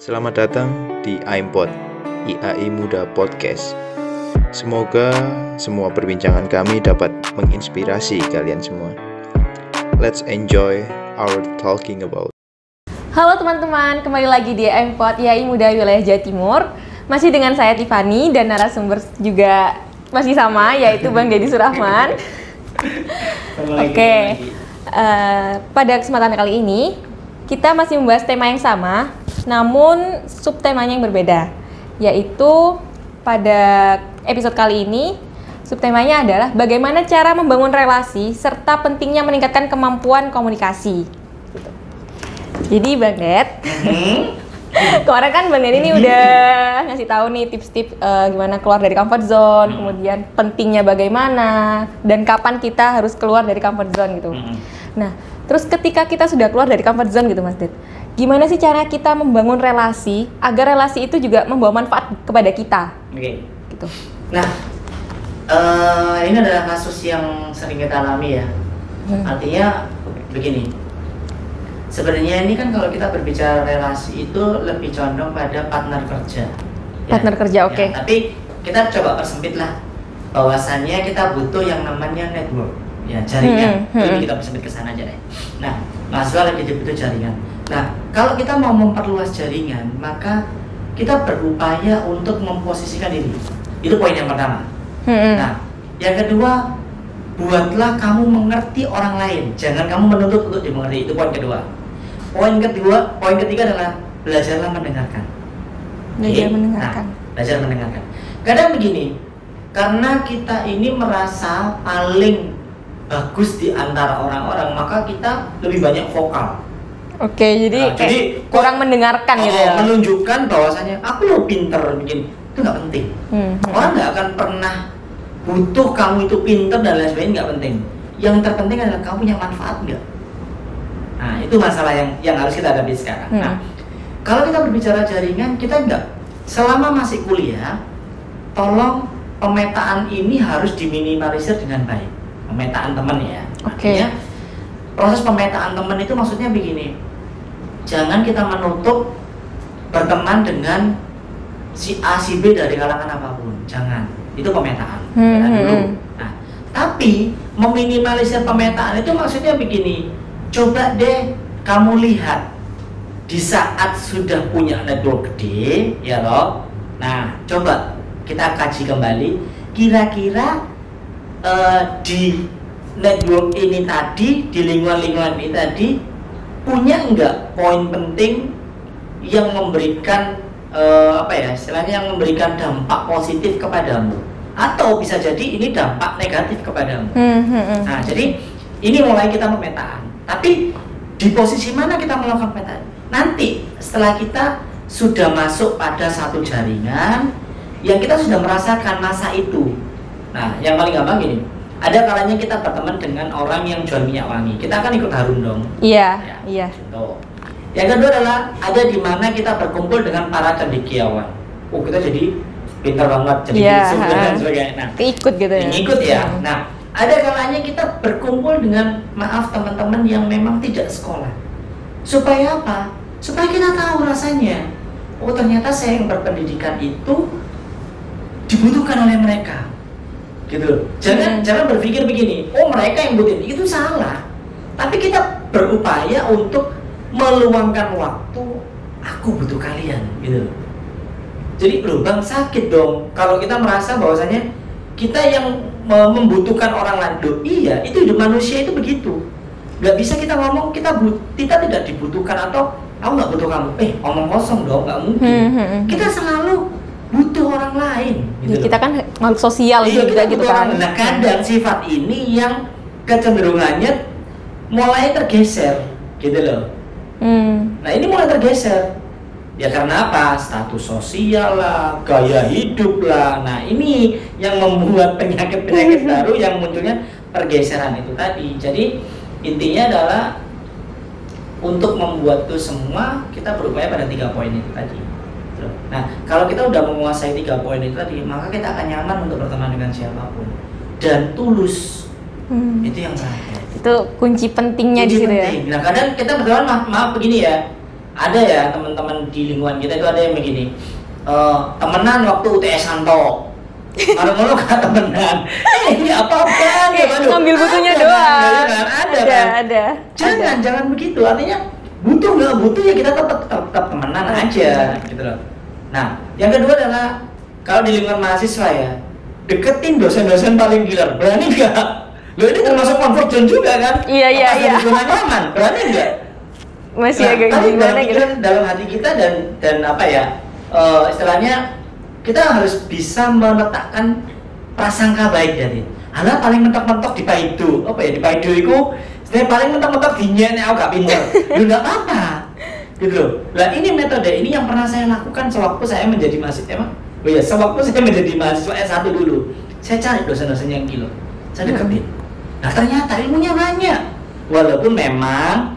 Selamat datang di IMPod, IAI Muda Podcast. Semoga semua perbincangan kami dapat menginspirasi kalian semua. Let's enjoy our talking about. Halo teman-teman, kembali lagi di IMPod, IAI Muda Wilayah Jawa Timur. Masih dengan saya Tiffany dan narasumber juga masih sama, yaitu Bang Deddy Surahman. Oke. Pada kesempatan kali ini kita masih membahas tema yang sama, namun subtemanya yang berbeda, yaitu pada episode kali ini subtemanya adalah bagaimana cara membangun relasi serta pentingnya meningkatkan kemampuan komunikasi. Gitu. Jadi Bang Ded, kemarin kan Bang Ded ini udah ngasih tahu nih tips-tips gimana keluar dari comfort zone, kemudian pentingnya bagaimana dan kapan kita harus keluar dari comfort zone gitu. Nah, terus ketika kita sudah keluar dari comfort zone gitu Mas Ded, gimana sih cara kita membangun relasi agar relasi itu juga membawa manfaat kepada kita? Oke. Gitu. Nah, ini adalah kasus yang sering kita alami ya. Artinya begini. Sebenarnya ini kan kalau kita berbicara relasi itu lebih condong pada partner kerja. Partner kerja, oke. Ya, tapi kita coba persempit lah. Bahwasannya kita butuh yang namanya network. Ya, jaringan. Ini kita persempit ke sana aja deh. Nah, mahasiswa lagi butuh jaringan. Nah, kalau kita mau memperluas jaringan, maka kita berupaya untuk memposisikan diri. Itu poin yang pertama. Nah, yang kedua, buatlah kamu mengerti orang lain. Jangan kamu menuntut untuk dimengerti. Itu poin kedua. Poin ketiga adalah belajarlah mendengarkan. Belajar mendengarkan. Nah, belajar mendengarkan. Kadang begini, karena kita ini merasa paling bagus di antara orang-orang, maka kita lebih banyak vokal. Oke, jadi kurang mendengarkan gitu ya. Menunjukkan bahwasanya aku lo pinter bikin, itu nggak penting. Orang nggak akan pernah butuh kamu itu pinter dan lain sebagainya, nggak penting. Yang terpenting adalah kamu punya manfaat nggak. Nah, itu masalah yang harus kita hadapi sekarang. Nah, kalau kita berbicara jaringan, kita nggak, selama masih kuliah, tolong pemetaan ini harus diminimalisir dengan baik. Pemetaan teman ya. Artinya proses pemetaan teman itu maksudnya begini. Jangan kita menutup berteman dengan si A, si B dari kalangan apapun. Jangan. Itu pemetaan. Pemetaan dulu. Nah, tapi meminimalisir pemetaan itu maksudnya begini. Coba deh kamu lihat di saat sudah punya network gede, ya loh. Nah, coba kita kaji kembali. Kira-kira di network ini tadi, di lingkungan-lingkungan ini tadi, punya enggak poin penting yang memberikan istilahnya yang memberikan dampak positif kepadamu, atau bisa jadi ini dampak negatif kepadamu. Nah, jadi ini mulai kita pemetaan. Tapi di posisi mana kita melakukan pemetaan? Nanti setelah kita sudah masuk pada satu jaringan yang kita sudah merasakan masa itu. Nah, yang paling gampang gini. Ada kalanya kita berteman dengan orang yang jual minyak wangi. Kita akan ikut harum dong. Iya. Gitu. Yang kedua adalah ada di mana kita berkumpul dengan para cendekiawan. Oh, kita jadi pintar banget, jadi filsuf dan sebagainya. Nah, ikut gitu ya. Ikut ya. Nah, ada kalanya kita berkumpul dengan teman-teman yang memang tidak sekolah. Supaya apa? Supaya kita tahu rasanya. Oh, ternyata saya yang berpendidikan itu dibutuhkan oleh mereka. Gitu. Jangan berpikir begini, oh mereka yang butuhin, itu salah. Tapi kita berupaya untuk meluangkan waktu, aku butuh kalian, gitu. Jadi Bang, sakit dong kalau kita merasa bahwasanya kita yang membutuhkan orang lain. Loh, iya, itu hidup manusia itu begitu. Gak bisa kita ngomong kita tidak dibutuhkan atau aku nggak butuh kamu. Omong kosong dong, nggak mungkin. Kita selalu butuh orang lain gitu. Kita kan makhluk sosial juga gitu kan. Nah, kadang sifat ini yang kecenderungannya mulai tergeser gitu loh. Nah, ini mulai tergeser ya karena apa? Status sosial lah, gaya hidup lah. Nah, ini yang membuat penyakit-penyakit baru yang munculnya pergeseran itu tadi. Jadi intinya adalah untuk membuat itu semua kita berupaya pada 3 poin itu tadi. Nah, kalau kita udah menguasai 3 poin itu tadi, maka kita akan nyaman untuk berteman dengan siapapun dan tulus. Itu yang terakhir. Itu kunci pentingnya di situ ya. Nah, kadang kita berteman maaf begini ya. ada ya teman-teman di lingkungan kita itu ada yang begini, temenan waktu UTS Santo, malu-malu kan temenan, ini apa-apaan ya, ngambil butuhnya ada, doang. Kan? Ada. Jangan begitu, artinya butuh nggak butuh ya kita tetap temenan aja, gitu loh. Nah, yang kedua adalah kalau di lingkungan mahasiswa ya, deketin dosen-dosen paling killer, berani nggak? Lo ini termasuk comfort zone juga kan? Iya. Zona nyaman, berani nggak? Masih agak gimana gitu. Dalam hati kita dan apa ya, istilahnya kita harus bisa meletakkan prasangka baik dari. Alah paling mentok-mentok di paido, apa ya di paido itu, istilahnya paling mentok-mentok dinyene aku gak pinter, lu nggak apa-apa, gitu loh. Lah ini metode ini yang pernah saya lakukan sewaktu saya menjadi mahasiswa, sewaktu saya menjadi mahasiswa S1 dulu, saya cari dosen-dosen yang kilo, saya deketin. Nah ternyata ilmunya banyak, walaupun memang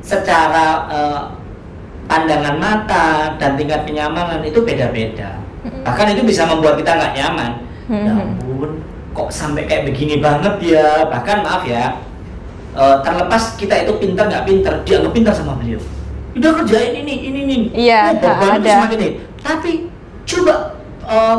secara pandangan mata dan tingkat kenyamanan itu beda-beda. Bahkan itu bisa membuat kita nggak nyaman. Ya ampun, kok sampai kayak begini banget ya. Bahkan maaf ya, terlepas kita itu pintar nggak pintar, dianggap pintar sama beliau. Udah kerjain ini. Iya, ada. Tapi coba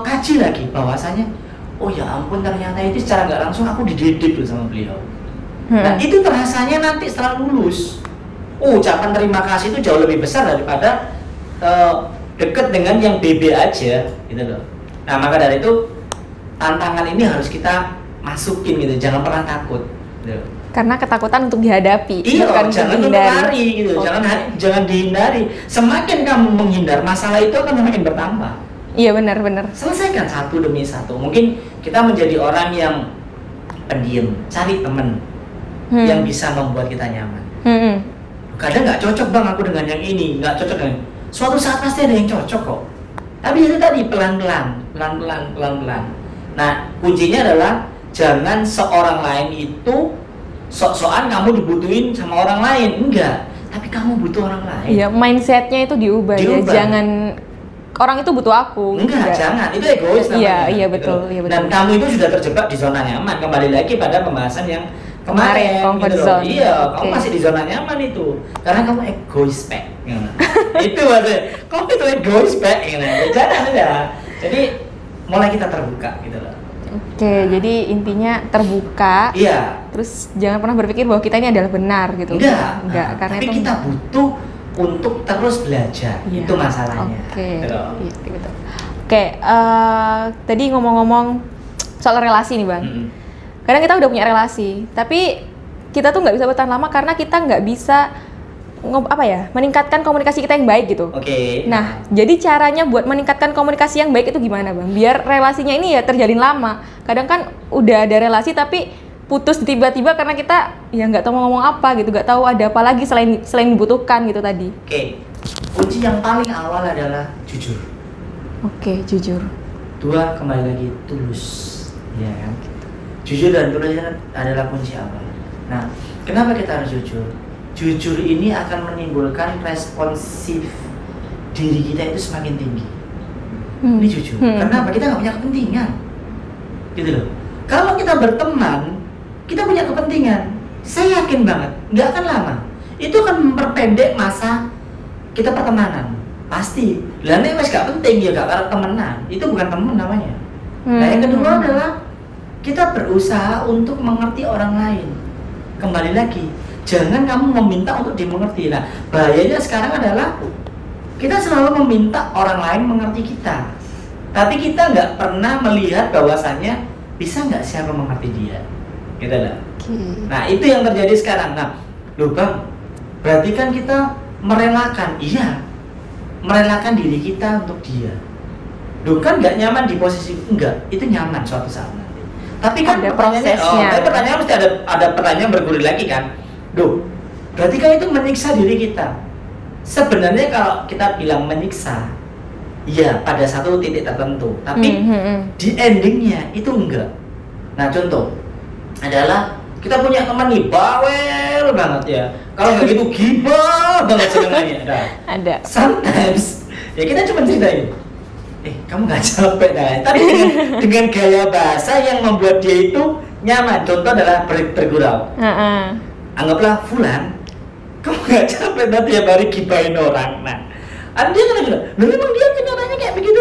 kaji lagi bahwasanya, oh ya ampun ternyata itu secara nggak langsung aku dididik loh sama beliau. Nah itu terasanya nanti setelah lulus, ucapan terima kasih itu jauh lebih besar daripada deket dengan yang BB aja, gitu loh. Nah maka dari itu tantangan ini harus kita masukin gitu, jangan pernah takut. Gitu. Karena ketakutan untuk dihadapi, iya, bukan jangan menghindari gitu, jangan dihindari. Semakin kamu menghindar, masalah itu akan semakin bertambah. Iya benar. Selesaikan satu demi satu. Mungkin kita menjadi orang yang pendiam, cari teman yang bisa membuat kita nyaman. Kadang nggak cocok bang aku dengan yang ini, nggak cocok dengan. Suatu saat pasti ada yang cocok kok. Tapi itu tadi pelan-pelan. Nah kuncinya adalah jangan seorang lain itu sok-sokan kamu dibutuhin sama orang lain, enggak. Tapi kamu butuh orang lain. Iya, mindsetnya itu diubah. Ya. Jangan orang itu butuh aku. Enggak. Jangan. Itu egois namanya. Iya betul. Dan kamu itu sudah terjebak di zona nyaman. Kembali lagi pada pembahasan yang kemarin comfort gitu zone. Iya, kamu masih di zona nyaman itu. Karena kamu egois pek. Itu maksudnya. Kamu itu egois pek. Jangan ya. Jadi mulai kita terbuka gitu loh. Oke, jadi intinya terbuka. Iya. Terus jangan pernah berpikir bahwa kita ini adalah benar gitu. Enggak. Karena tapi itu kita butuh untuk terus belajar. Iya. Itu masalahnya. Oke. Tadi ngomong-ngomong soal relasi nih bang. Kadang kita udah punya relasi, tapi kita tuh nggak bisa bertahan lama karena kita nggak bisa meningkatkan komunikasi kita yang baik gitu. Oke. Nah, jadi caranya buat meningkatkan komunikasi yang baik itu gimana bang? Biar relasinya ini ya terjalin lama. Kadang kan udah ada relasi tapi putus tiba-tiba karena kita ya nggak tahu mau ngomong apa gitu, nggak tahu ada apa lagi selain dibutuhkan gitu tadi. Oke. Kunci yang paling awal adalah jujur. Oke, jujur. 2, kembali lagi tulus. Ya kan? Jujur dan tulus adalah kunci awal. Nah, kenapa kita harus jujur? Jujur ini akan menimbulkan responsif diri kita itu semakin tinggi. Ini jujur. Kenapa? Kita nggak punya kepentingan, gitu loh. Kalau kita berteman, kita punya kepentingan. Saya yakin banget, nggak akan lama. Itu akan memperpendek masa kita pertemanan. Pasti. Lah nek wis gak penting ya gak karep temenan. Itu bukan teman namanya. Nah, yang kedua adalah kita berusaha untuk mengerti orang lain. Kembali lagi, jangan kamu meminta untuk dimengerti. Nah, bahayanya sekarang adalah kita selalu meminta orang lain mengerti kita, tapi kita nggak pernah melihat bahwasannya bisa nggak siapa mengerti dia, gitu lah. Nah, itu yang terjadi sekarang. Nah, loh bang, berarti kan kita merelakan, merelakan diri kita untuk dia. Loh kan nggak nyaman di posisi enggak, itu nyaman suatu saat nanti. Tapi kan ada prosesnya. Pertanyaan mesti ada pertanyaan bergulir lagi kan. Loh, berarti kan itu menyiksa diri kita. Sebenarnya kalau kita bilang menyiksa, ya pada satu titik tertentu. Tapi di endingnya itu enggak. Nah contoh adalah kita punya teman nih bawel banget ya. Kalau nggak gitu gibah banget sebenarnya. Ada. Sometimes ya kita cuma ceritain. Kamu nggak capek dah. Tapi dengan gaya bahasa yang membuat dia itu nyaman. Contoh adalah bergurau. Anggaplah Fulan, Kamu nggak capek nanti tiap hari gibahin orang. Nah, dia kan bilang, memang dia kenyataannya kayak begitu.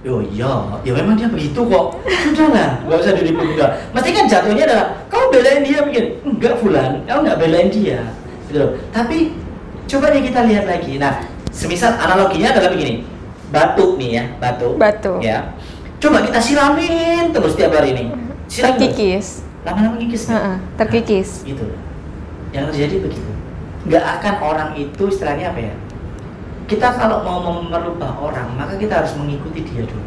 Oh iya, ya memang dia begitu kok. Sudahlah, nggak usah diribut udah. Mesti kan jatuhnya adalah kamu belain dia begini. Enggak Fulan, kamu nggak belain dia, gitu loh. Tapi coba nih kita lihat lagi. Nah, semisal analoginya adalah begini, batu nih ya, batu. Ya, coba kita siramin terus tiap hari ini. Terkikis. Lama-lama kikis. Terkikis. Nah, gitu. Yang terjadi begitu. Nggak akan orang itu istilahnya apa ya? Kita kalau mau merubah orang, maka kita harus mengikuti dia dulu.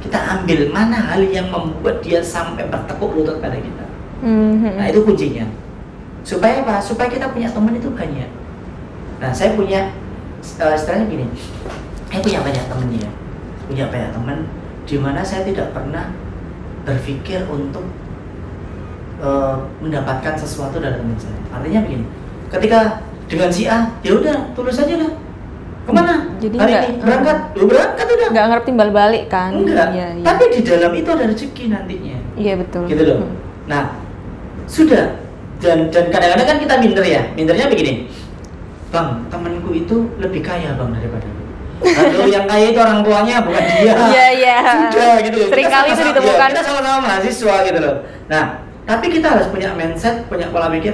Kita ambil mana hal yang membuat dia sampai bertekuk lutut pada kita. Nah, itu kuncinya. Supaya apa? Supaya kita punya teman itu banyak. Nah, saya punya istilahnya gini. Saya punya banyak temannya. Punya banyak teman di mana saya tidak pernah berpikir untuk mendapatkan sesuatu dari teman saya. Artinya begini. Ketika dengan si A, ya udah tulus aja lah. Kemana? Jadi hari ini berangkat udah. Nggak ngerti timbal balik kan? Enggak. Iya. Tapi di dalam itu ada rezeki nantinya. Iya betul. Gitu loh. Nah, sudah. Dan kadang-kadang kan kita minder ya. Mindernya begini. Bang, temanku itu lebih kaya bang daripada aku. Kalau yang kaya itu orang tuanya bukan dia. Iya. Sudah gitu loh. Sering kali itu ditemukan. Kita sama-sama mahasiswa gitu loh. Nah, tapi kita harus punya mindset, punya pola pikir.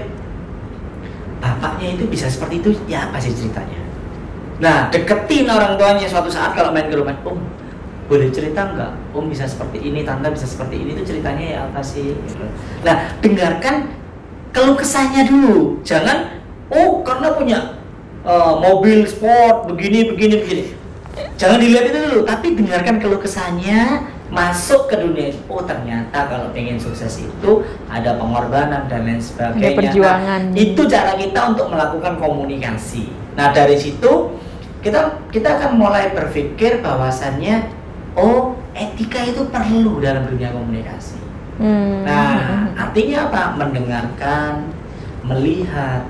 Bapaknya itu bisa seperti itu, ya apa sih ceritanya? Nah, deketin orang tuanya suatu saat kalau main ke rumah, Om, boleh cerita nggak? Om bisa seperti ini, Tante bisa seperti ini, itu ceritanya ya apa sih? Nah, dengarkan keluh kesahnya dulu. Jangan, karena punya mobil sport, begini. Jangan dilihat itu dulu, tapi dengarkan keluh kesahnya, masuk ke dunia. Oh, ternyata kalau pengen sukses itu ada pengorbanan dan lain sebagainya. Ada perjuangan. Nah, itu cara kita untuk melakukan komunikasi. Nah, dari situ kita akan mulai berpikir bahwasannya etika itu perlu dalam dunia komunikasi. Nah, artinya apa? Mendengarkan, melihat,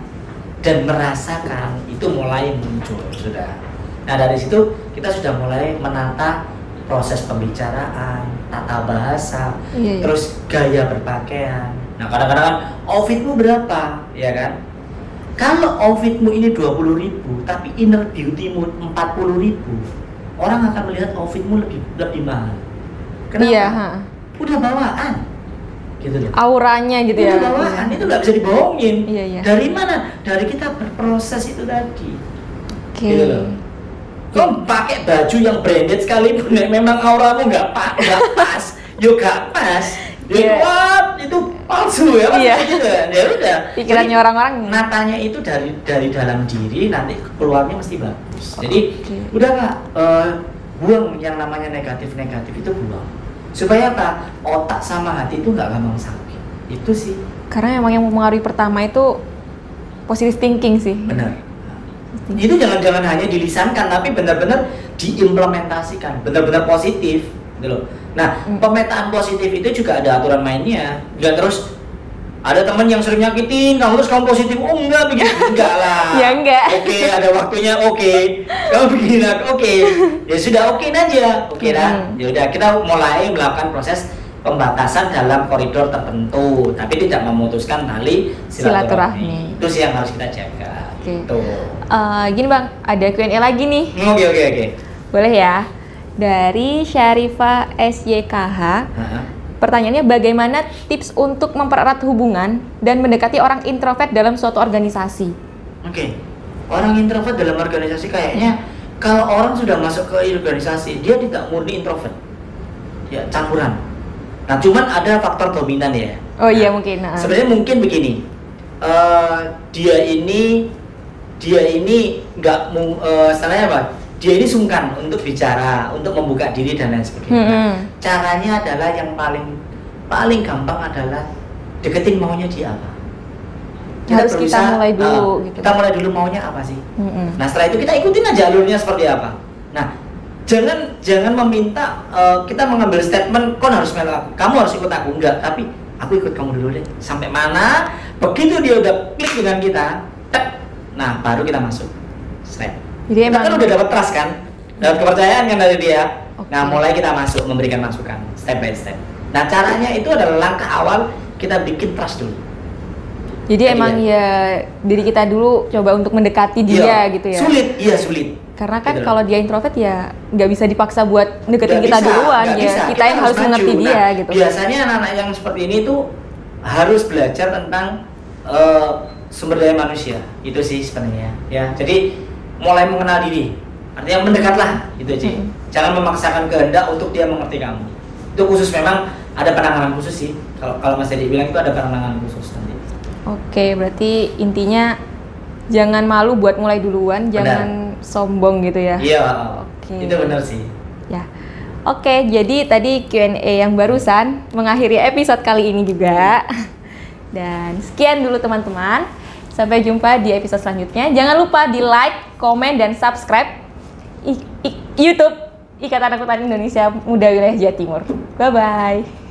dan merasakan itu mulai muncul sudah. Nah, dari situ kita sudah mulai menata proses pembicaraan, tata bahasa, terus gaya berpakaian. Nah, kadang-kadang kan outfitmu berapa, ya kan? Kalau outfitmu ini 20.000, tapi inner beautymu 40.000, orang akan melihat outfitmu lebih mahal. Kenapa? Iya. Udah bawaan, gitu loh. Auranya gitu ya. Udah bawaan, itu nggak bisa dibohongin. Iya. Dari mana? Dari kita berproses itu tadi. Oke. Gitu loh. Kau pakai baju yang branded sekalipun, memang auramu nggak pas, nggak pas. Itu palsu ya, gitu. Ya udah. Pikirannya orang-orang. Natanya itu dari dalam diri, nanti keluarnya mesti bagus. Jadi udah nggak buang yang namanya negatif itu buang. Supaya apa? Otak sama hati itu nggak gampang sakit. Itu sih. Karena emang yang mempengaruhi pertama itu positive thinking sih. Benar. Itu jangan hanya dilisankan, tapi benar-benar diimplementasikan, benar-benar positif, gitu loh. Nah, pemetaan positif itu juga ada aturan mainnya. Jangan terus ada teman yang sering nyakitin, terus kamu positif, enggak begini, enggak lah. Ya enggak. Oke, ada waktunya, oke. Kamu begini, oke. Ya sudah, oke aja, oke lah. Ya udah, kita mulai melakukan proses pembatasan dalam koridor tertentu, tapi tidak memutuskan tali silaturahmi. Itu sih yang harus kita jaga. Gitu. Gini Bang, ada Q&A lagi nih. Oke. Boleh ya? Dari Syarifah SYKH. Pertanyaannya, bagaimana tips untuk mempererat hubungan dan mendekati orang introvert dalam suatu organisasi? Oke. Orang introvert dalam organisasi kayaknya kalau orang sudah masuk ke organisasi, dia tidak murni introvert. Ya, campuran. Nah, cuman ada faktor dominan ya. Oh iya, mungkin. Sebenarnya mungkin begini. Dia ini nggak istilahnya apa? Dia ini sungkan untuk bicara, untuk membuka diri dan lain sebagainya. Caranya adalah yang paling gampang adalah deketin maunya dia apa. Kita mulai dulu. Gitu. Kita mulai dulu maunya apa sih. Nah, setelah itu kita ikutin aja alurnya seperti apa. Nah, jangan meminta kita mengambil statement, kau harus melu aku, kamu harus ikut aku, enggak. Tapi aku ikut kamu dulu deh. Sampai mana? Begitu dia udah klik dengan kita. Nah, baru kita masuk step. Jadi kita kan udah dapat trust kan, dapat kepercayaan kan dari dia. Nah, mulai kita masuk memberikan masukan step by step. Nah, caranya itu adalah langkah awal kita bikin trust dulu. Jadi emang ya diri kita dulu coba untuk mendekati dia gitu ya. Sulit. Karena kan gitu kalau dia introvert ya nggak bisa dipaksa buat deketin kita duluan ya. Kita yang harus mengerti dia gitu. Biasanya anak-anak yang seperti ini tuh harus belajar tentang sumber daya manusia. Itu sih sebenarnya ya. Jadi mulai mengenal diri. Artinya mendekatlah gitu aja. Jangan memaksakan kehendak untuk dia mengerti kamu. Itu khusus, memang ada penanganan khusus sih. Kalau Mas Edi bilang itu ada penanganan khusus nanti. Oke, berarti intinya jangan malu buat mulai duluan, jangan sombong gitu ya. Iya. Oke. Itu benar sih. Ya. Oke, jadi tadi Q&A yang barusan mengakhiri episode kali ini juga. Dan sekian dulu teman-teman. Sampai jumpa di episode selanjutnya. Jangan lupa di like, komen, dan subscribe YouTube Ikatan Akuntan Indonesia Muda Wilayah Jawa Timur. Bye-bye.